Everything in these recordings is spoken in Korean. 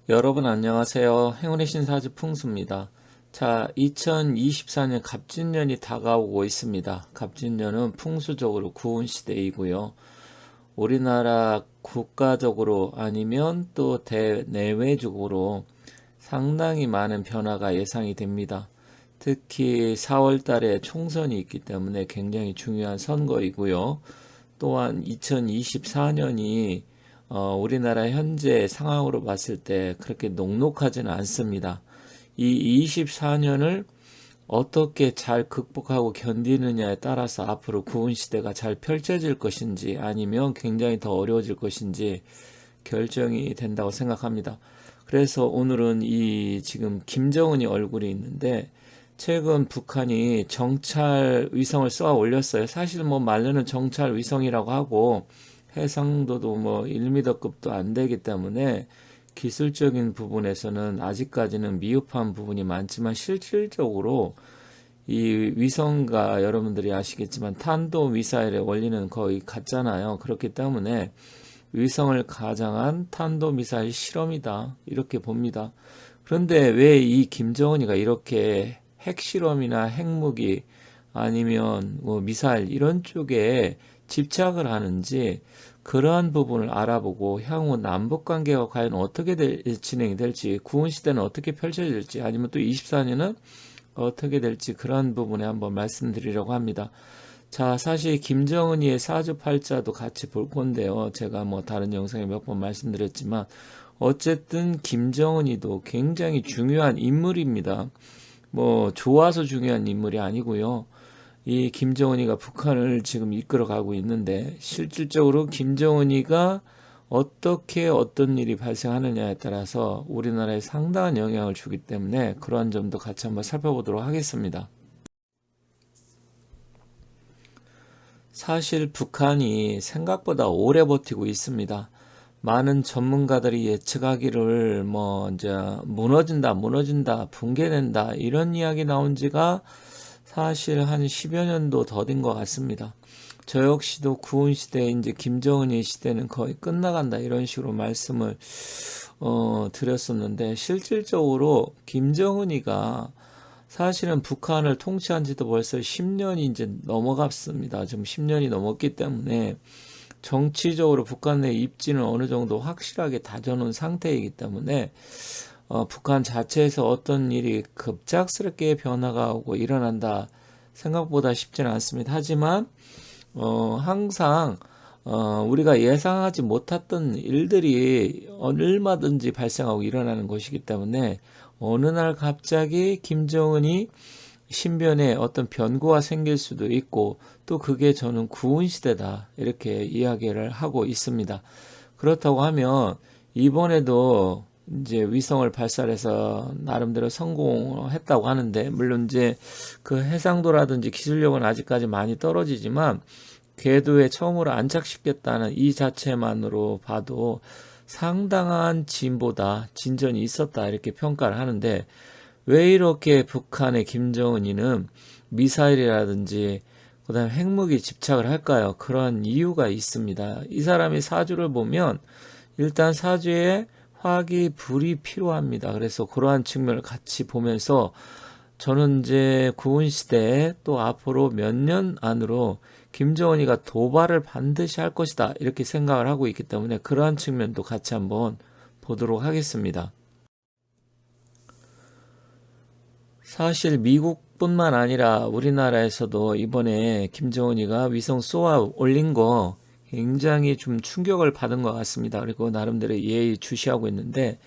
여러분 안녕하세요. 행운의 신사주 풍수입니다. 자, 2024년 갑진년이 다가오고 있습니다. 갑진년은 풍수적으로 구운 시대이고요. 우리나라 국가적으로 아니면 또 대내외적으로 상당히 많은 변화가 예상이 됩니다. 특히 4월 달에 총선이 있기 때문에 굉장히 중요한 선거이고요. 또한 2024년이 우리나라 현재 상황으로 봤을 때 그렇게 녹록하지는 않습니다. 이 24년을 어떻게 잘 극복하고 견디느냐에 따라서 앞으로 구은 시대가 잘 펼쳐질 것인지 아니면 굉장히 더 어려워질 것인지 결정이 된다고 생각합니다. 그래서 오늘은 이 지금 김정은이 얼굴이 있는데 최근 북한이 정찰 위성을 쏘아 올렸어요. 사실 뭐 말로는 정찰 위성이라고 하고 해상도도 뭐 1m급도 안 되기 때문에 기술적인 부분에서는 아직까지는 미흡한 부분이 많지만 실질적으로 이 위성과 여러분들이 아시겠지만 탄도 미사일의 원리는 거의 같잖아요. 그렇기 때문에 위성을 가장한 탄도 미사일 실험이다 이렇게 봅니다. 그런데 왜 이 김정은이가 이렇게 핵실험이나 핵무기 아니면 뭐 미사일 이런 쪽에 집착을 하는지 그러한 부분을 알아보고 향후 남북 관계가 과연 어떻게 진행이 될지 구은 시대는 어떻게 펼쳐질지 아니면 또 24년은 어떻게 될지 그런 부분에 한번 말씀드리려고 합니다. 자, 사실 김정은이의 사주팔자도 같이 볼 건데요. 제가 뭐 다른 영상에 몇 번 말씀드렸지만 어쨌든 김정은이도 굉장히 중요한 인물입니다. 뭐 좋아서 중요한 인물이 아니고요. 이 김정은이가 북한을 지금 이끌어가고 있는데 실질적으로 김정은이가 어떻게 어떤 일이 발생하느냐에 따라서 우리나라에 상당한 영향을 주기 때문에 그러한 점도 같이 한번 살펴보도록 하겠습니다. 사실 북한이 생각보다 오래 버티고 있습니다. 많은 전문가들이 예측하기를 뭐 이제 무너진다, 붕괴된다 이런 이야기 나온 지가 사실 한 10여 년도 더 된 것 같습니다. 저 역시도 구은 시대 이제 김정은이 시대는 거의 끝나간다 이런 식으로 말씀을 드렸었는데 실질적으로 김정은이가 사실은 북한을 통치한 지도 벌써 10년이 이제 넘어갔습니다. 지금 10년이 넘었기 때문에 정치적으로 북한 내 입지는 어느 정도 확실하게 다져놓은 상태이기 때문에 북한 자체에서 어떤 일이 급작스럽게 변화가 오고 일어난다 생각보다 쉽지는 않습니다. 하지만 항상 우리가 예상하지 못했던 일들이 얼마든지 발생하고 일어나는 것이기 때문에 어느 날 갑자기 김정은이 신변에 어떤 변고가 생길 수도 있고 또 그게 저는 구은 시대다 이렇게 이야기를 하고 있습니다. 그렇다고 하면 이번에도 이제 위성을 발사해서 나름대로 성공했다고 하는데 물론 이제 그 해상도라든지 기술력은 아직까지 많이 떨어지지만 궤도에 처음으로 안착시켰다는 이 자체만으로 봐도 상당한 진전이 있었다 이렇게 평가를 하는데 왜 이렇게 북한의 김정은이는 미사일이라든지 그다음에 핵무기 집착을 할까요? 그런 이유가 있습니다. 이 사람이 사주를 보면 일단 사주에 화기 불이 필요합니다. 그래서 그러한 측면을 같이 보면서 저는 이제 구은 시대에 또 앞으로 몇 년 안으로 김정은이가 도발을 반드시 할 것이다 이렇게 생각을 하고 있기 때문에 그러한 측면도 같이 한번 보도록 하겠습니다. 사실 미국뿐만 아니라 우리나라에서도 이번에 김정은이가 위성 쏘아 올린 거 굉장히 좀 충격을 받은 것 같습니다. 그리고 나름대로 예의주시하고 있는데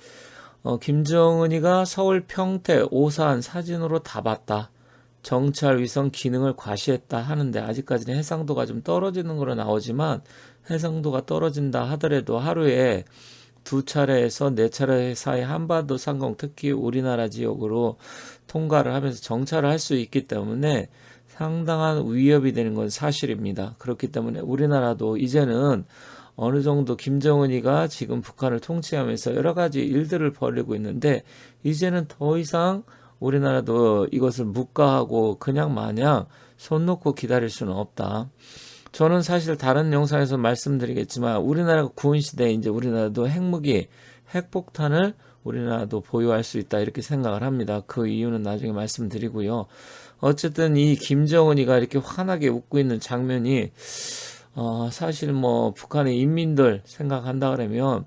김정은이가 서울 평택 오산 사진으로 다 봤다. 정찰 위성 기능을 과시했다 하는데 아직까지는 해상도가 좀 떨어지는 거로 나오지만 해상도가 떨어진다 하더라도 하루에 두 차례에서 네 차례 사이 한반도 상공 특히 우리나라 지역으로 통과를 하면서 정찰을 할 수 있기 때문에 상당한 위협이 되는 건 사실입니다. 그렇기 때문에 우리나라도 이제는 어느 정도 김정은이가 지금 북한을 통치하면서 여러 가지 일들을 벌이고 있는데 이제는 더 이상 우리나라도 이것을 묵과하고 그냥 마냥 손 놓고 기다릴 수는 없다. 저는 사실 다른 영상에서 말씀드리겠지만 우리나라가 구은 시대에 이제 우리나라도 핵무기, 핵폭탄을 우리나라도 보유할 수 있다 이렇게 생각을 합니다. 그 이유는 나중에 말씀드리고요. 어쨌든 이 김정은이가 이렇게 환하게 웃고 있는 장면이 사실 뭐 북한의 인민들 생각한다 그러면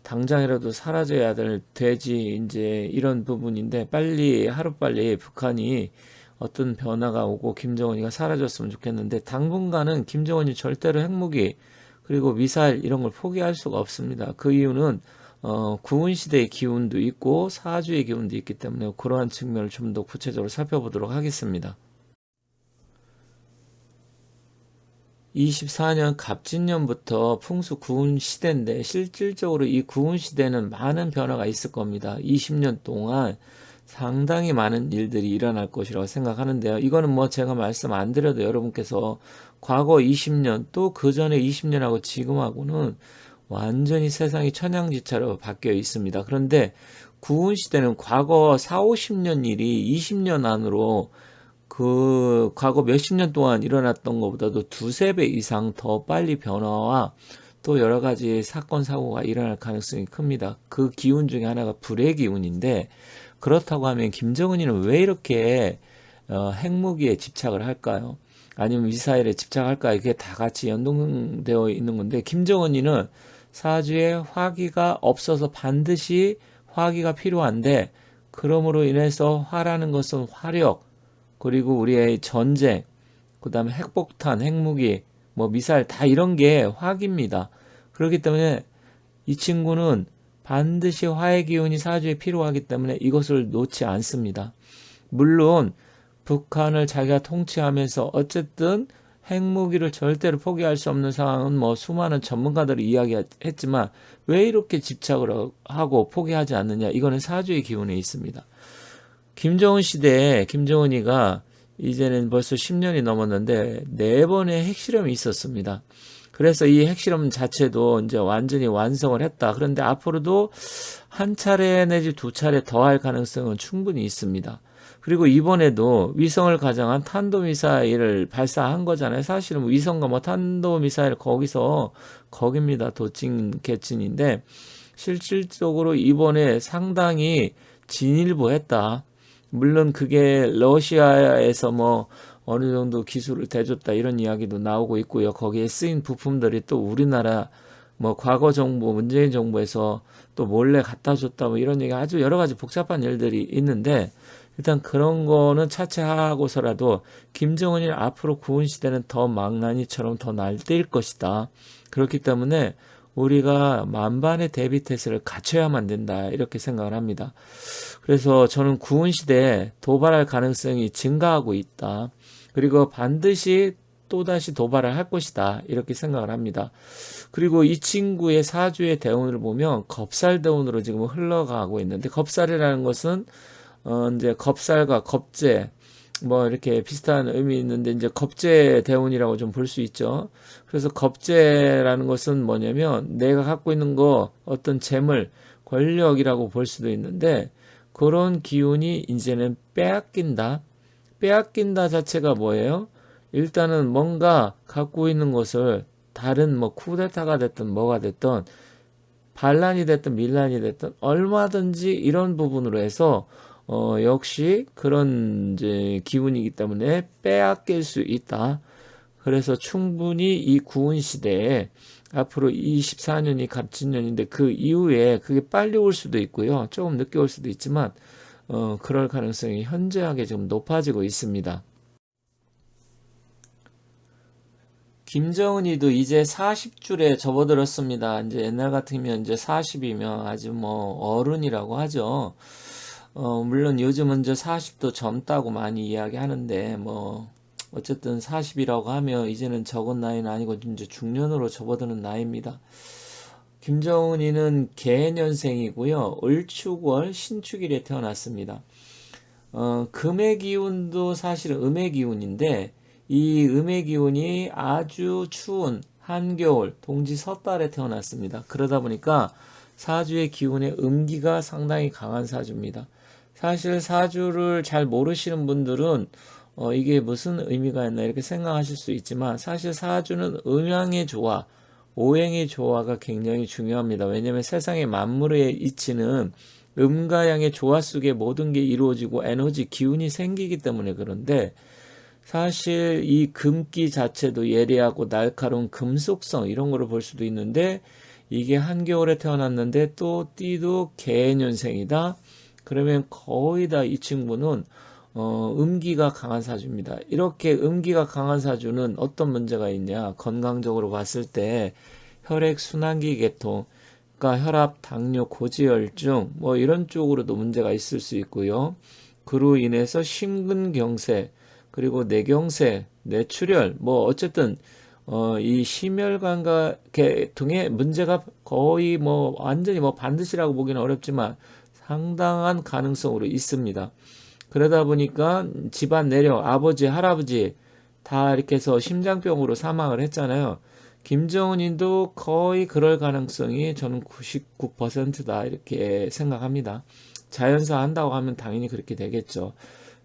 당장이라도 사라져야 되지 이제 이런 부분인데 빨리 하루빨리 북한이 어떤 변화가 오고 김정은이가 사라졌으면 좋겠는데 당분간은 김정은이 절대로 핵무기 그리고 미사일 이런 걸 포기할 수가 없습니다. 그 이유는 구은시대의 기운도 있고 사주의 기운도 있기 때문에 그러한 측면을 좀 더 구체적으로 살펴보도록 하겠습니다. 24년 갑진년부터 풍수 구운 시대인데 실질적으로 이 구운 시대는 많은 변화가 있을 겁니다. 20년 동안 상당히 많은 일들이 일어날 것이라고 생각하는데요. 이거는 뭐 제가 말씀 안 드려도 여러분께서 과거 20년 또 그 전에 20년하고 지금하고는 완전히 세상이 천양지차로 바뀌어 있습니다. 그런데 구운 시대는 과거 4, 50년 일이 20년 안으로 그 과거 몇십 년 동안 일어났던 것보다도 두세 배 이상 더 빨리 변화와 또 여러 가지 사건 사고가 일어날 가능성이 큽니다. 그 기운 중에 하나가 불의 기운인데 그렇다고 하면 김정은이는 왜 이렇게 핵무기에 집착을 할까요? 아니면 미사일에 집착할까요? 이게 다 같이 연동되어 있는 건데 김정은이는 사주에 화기가 없어서 반드시 화기가 필요한데 그러므로 인해서 화라는 것은 화력 그리고 우리의 전쟁, 그 다음에 핵폭탄, 핵무기, 뭐 미사일 다 이런 게 화기입니다. 그렇기 때문에 이 친구는 반드시 화의 기운이 사주에 필요하기 때문에 이것을 놓지 않습니다. 물론 북한을 자기가 통치하면서 어쨌든 핵무기를 절대로 포기할 수 없는 상황은 뭐 수많은 전문가들이 이야기했지만 왜 이렇게 집착을 하고 포기하지 않느냐 이거는 사주의 기운에 있습니다. 김정은 시대에 김정은이가 이제는 벌써 10년이 넘었는데 4번의 핵실험이 있었습니다. 그래서 이 핵실험 자체도 이제 완전히 완성을 했다. 그런데 앞으로도 한 차례 내지 두 차례 더 할 가능성은 충분히 있습니다. 그리고 이번에도 위성을 가장한 탄도미사일을 발사한 거잖아요. 사실은 위성과 뭐 탄도미사일 거기입니다. 도찐 개찐인데 실질적으로 이번에 상당히 진일보했다. 물론 그게 러시아에서 뭐 어느 정도 기술을 대줬다 이런 이야기도 나오고 있고요. 거기에 쓰인 부품들이 또 우리나라 뭐 과거 정부 문재인 정부에서 또 몰래 갖다 줬다 뭐 이런 얘기 아주 여러 가지 복잡한 일들이 있는데 일단 그런 거는 차치하고서라도 김정은이 앞으로 구은 시대는 더 망나니처럼 더 날뛸 것이다. 그렇기 때문에 우리가 만반의 대비 태세를 갖춰야만 된다 이렇게 생각을 합니다. 그래서 저는 구은 시대에 도발할 가능성이 증가하고 있다. 그리고 반드시 또다시 도발을 할 것이다. 이렇게 생각을 합니다. 그리고 이 친구의 사주의 대운을 보면 겁살 대운으로 지금 흘러가고 있는데 겁살이라는 것은 이제 겁살과 겁재 뭐 이렇게 비슷한 의미 있는데 이제 겁재 대운이라고 좀 볼 수 있죠. 그래서 겁재라는 것은 뭐냐면 내가 갖고 있는 거 어떤 재물, 권력이라고 볼 수도 있는데 그런 기운이 이제는 빼앗긴다. 빼앗긴다 자체가 뭐예요? 일단은 뭔가 갖고 있는 것을 다른 뭐 쿠데타가 됐든 뭐가 됐든 반란이 됐든 밀란이 됐든 얼마든지 이런 부분으로 해서 역시 그런 이제 기운이기 때문에 빼앗길 수 있다. 그래서 충분히 이 구은 시대에 앞으로 24년이 갑진년인데 그 이후에 그게 빨리 올 수도 있고요. 조금 늦게 올 수도 있지만 그럴 가능성이 현저하게 지금 높아지고 있습니다. 김정은이도 이제 40줄에 접어들었습니다. 이제 옛날 같으면 이제 40이면 아주 뭐 어른이라고 하죠. 물론 요즘은 이제 40도 젊다고 많이 이야기하는데 뭐 어쨌든 40이라고 하면 이제는 적은 나이는 아니고 이제 중년으로 접어드는 나이입니다. 김정은이는 개년생이고요. 을축월 신축일에 태어났습니다. 금의 기운도 사실은 음의 기운인데 이 음의 기운이 아주 추운 한겨울 동지 섣달에 태어났습니다. 그러다 보니까 사주의 기운의 음기가 상당히 강한 사주입니다. 사실 사주를 잘 모르시는 분들은 이게 무슨 의미가 있나 이렇게 생각하실 수 있지만 사실 사주는 음양의 조화 오행의 조화가 굉장히 중요합니다. 왜냐하면 세상의 만물의 이치는 음과 양의 조화 속에 모든 게 이루어지고 에너지, 기운이 생기기 때문에 그런데 사실 이 금기 자체도 예리하고 날카로운 금속성 이런 거를 볼 수도 있는데 이게 한겨울에 태어났는데 또 띠도 개년생이다. 그러면 거의 다 이 친구는 음기가 강한 사주입니다. 이렇게 음기가 강한 사주는 어떤 문제가 있냐? 건강적으로 봤을 때 혈액 순환기 계통, 그러니까 혈압, 당뇨, 고지혈증 뭐 이런 쪽으로도 문제가 있을 수 있고요. 그로 인해서 심근경색 그리고 뇌경색, 뇌출혈 뭐 어쨌든 이 심혈관과 계통의 문제가 거의 뭐 완전히 뭐 반드시라고 보기는 어렵지만 상당한 가능성으로 있습니다. 그러다 보니까 집안 내력, 아버지, 할아버지 다 이렇게 해서 심장병으로 사망을 했잖아요. 김정은님도 거의 그럴 가능성이 저는 99%다 이렇게 생각합니다. 자연사 한다고 하면 당연히 그렇게 되겠죠.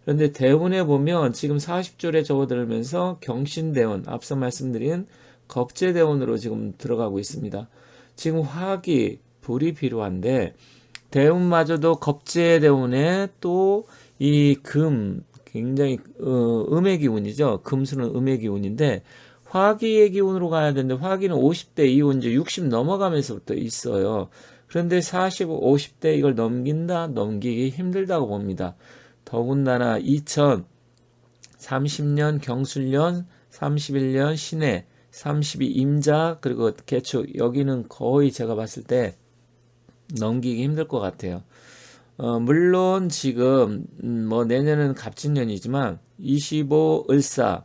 그런데 대운에 보면 지금 40줄에 접어들면서 경신대운, 앞서 말씀드린 겁재대운으로 지금 들어가고 있습니다. 지금 화기, 불이 필요한데 대운마저도 겁재대운에 또 이 금, 굉장히 음의 기운이죠. 금수는 음의 기운인데 화기의 기운으로 가야 되는데 화기는 50대 이후 이제 60 넘어가면서부터 있어요. 그런데 40, 50대 이걸 넘기기 힘들다고 봅니다. 더군다나 2030년 경술년, 31년 신해, 32 임자, 그리고 개축, 여기는 거의 제가 봤을 때 넘기기 힘들 것 같아요. 물론 지금 뭐 내년은 갑진년이지만 25 을사,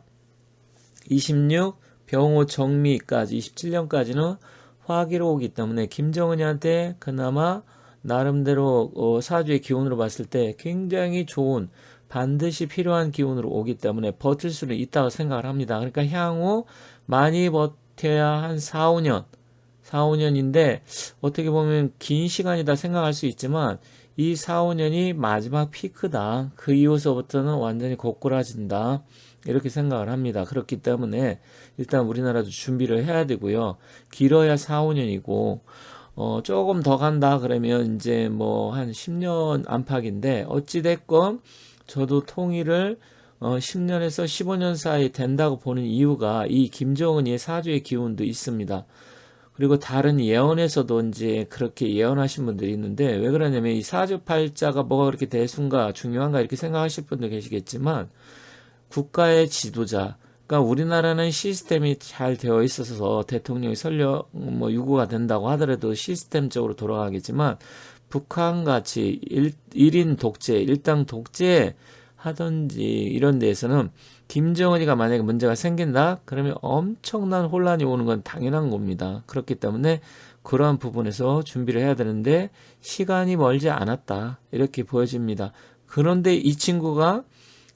26 병호 정미까지 27년까지는 화기로 오기 때문에 김정은이한테 그나마 나름대로 사주의 기운으로 봤을 때 굉장히 좋은 반드시 필요한 기운으로 오기 때문에 버틸 수는 있다고 생각을 합니다. 그러니까 향후 많이 버텨야 한 4, 5년 4, 5년인데 어떻게 보면 긴 시간이다 생각할 수 있지만 이 4, 5년이 마지막 피크다. 그 이후서부터는 완전히 고꾸라진다. 이렇게 생각을 합니다. 그렇기 때문에 일단 우리나라도 준비를 해야 되고요. 길어야 4, 5년이고 조금 더 간다 그러면 이제 뭐 한 10년 안팎인데 어찌됐건 저도 통일을 10년에서 15년 사이 된다고 보는 이유가 이 김정은이의 사주의 기운도 있습니다. 그리고 다른 예언에서도 이제 그렇게 예언하신 분들이 있는데 왜 그러냐면 이 사주팔자가 뭐가 그렇게 대순가 중요한가 이렇게 생각하실 분도 계시겠지만 국가의 지도자, 그러니까 우리나라는 시스템이 잘 되어 있어서 대통령이 설령 뭐 유구가 된다고 하더라도 시스템적으로 돌아가겠지만 북한같이 1인 독재, 일당 독재 하든지 이런 데에서는 김정은이가 만약에 문제가 생긴다 그러면 엄청난 혼란이 오는 건 당연한 겁니다. 그렇기 때문에 그러한 부분에서 준비를 해야 되는데 시간이 멀지 않았다 이렇게 보여집니다. 그런데 이 친구가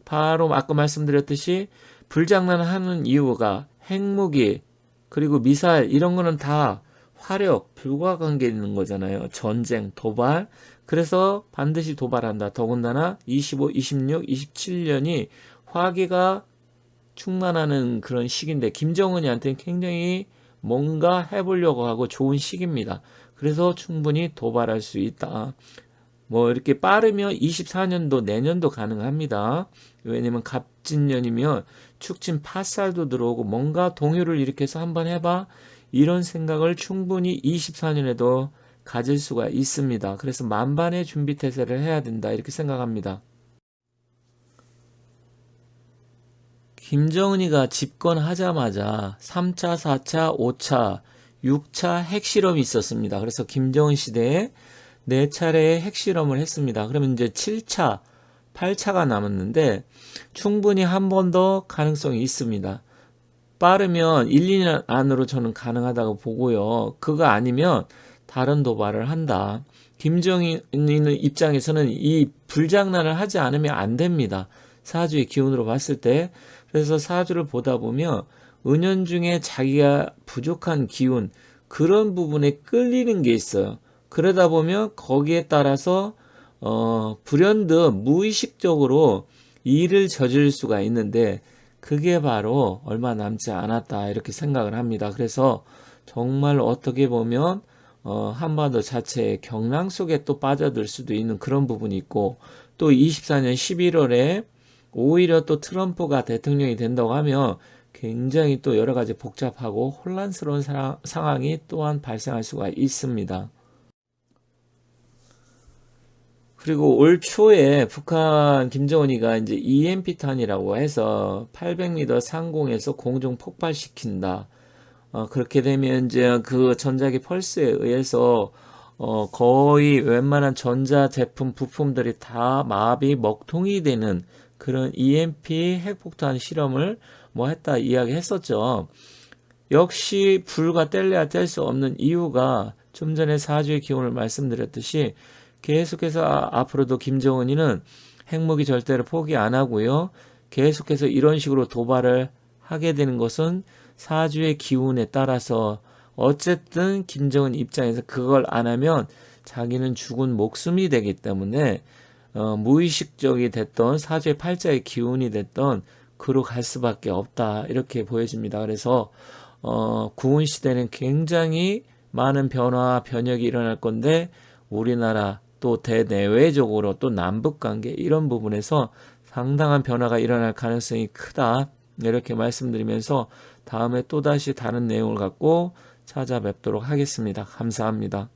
바로 아까 말씀드렸듯이 불장난을 하는 이유가 핵무기 그리고 미사일 이런 거는 다 화력, 불과 관계 있는 거잖아요. 전쟁, 도발. 그래서 반드시 도발한다. 더군다나 25, 26, 27년이 화기가 충만하는 그런 시기인데 김정은이한테는 굉장히 뭔가 해보려고 하고 좋은 시기입니다. 그래서 충분히 도발할 수 있다. 뭐 이렇게 빠르면 24년도 내년도 가능합니다. 왜냐면 갑진년이면 축진 파살도 들어오고 뭔가 동요를 일으켜서 한번 해봐 이런 생각을 충분히 24년에도 가질 수가 있습니다. 그래서 만반의 준비 태세를 해야 된다 이렇게 생각합니다. 김정은이가 집권하자마자 3차, 4차, 5차, 6차 핵실험이 있었습니다. 그래서 김정은 시대에 4차례의 핵실험을 했습니다. 그러면 이제 7차, 8차가 남았는데 충분히 한 번 더 가능성이 있습니다. 빠르면 1, 2년 안으로 저는 가능하다고 보고요. 그거 아니면 다른 도발을 한다. 김정은의 입장에서는 이 불장난을 하지 않으면 안 됩니다. 사주의 기운으로 봤을 때. 그래서 사주를 보다 보면 은연중에 자기가 부족한 기운 그런 부분에 끌리는 게 있어요. 그러다 보면 거기에 따라서 불현듯 무의식적으로 일을 저질 수가 있는데 그게 바로 얼마 남지 않았다 이렇게 생각을 합니다. 그래서 정말 어떻게 보면 한반도 자체의 경랑 속에 또 빠져들 수도 있는 그런 부분이 있고, 또 24년 11월에 오히려 또 트럼프가 대통령이 된다고 하면 굉장히 또 여러 가지 복잡하고 혼란스러운 상황이 또한 발생할 수가 있습니다. 그리고 올 초에 북한 김정은이가 이제 EMP탄이라고 해서 800m 상공에서 공중 폭발시킨다. 그렇게 되면 이제 그 전자기 펄스에 의해서 거의 웬만한 전자 제품 부품들이 다 마비 먹통이 되는 그런 EMP 핵폭탄 실험을 뭐 했다 이야기했었죠. 역시 불과 뗄래야 뗄 수 없는 이유가 좀 전에 사주의 기운을 말씀드렸듯이 계속해서 앞으로도 김정은이는 핵무기 절대로 포기 안 하고요. 계속해서 이런 식으로 도발을 하게 되는 것은 사주의 기운에 따라서 어쨌든 김정은 입장에서 그걸 안 하면 자기는 죽은 목숨이 되기 때문에 무의식적이 됐던 사주의 팔자의 기운이 됐던 그로 갈 수밖에 없다 이렇게 보여집니다. 그래서 구운 시대는 굉장히 많은 변화 변혁이 일어날 건데 우리나라 또 대내외적으로 또 남북관계 이런 부분에서 상당한 변화가 일어날 가능성이 크다 이렇게 말씀드리면서 다음에 또다시 다른 내용을 갖고 찾아뵙도록 하겠습니다. 감사합니다.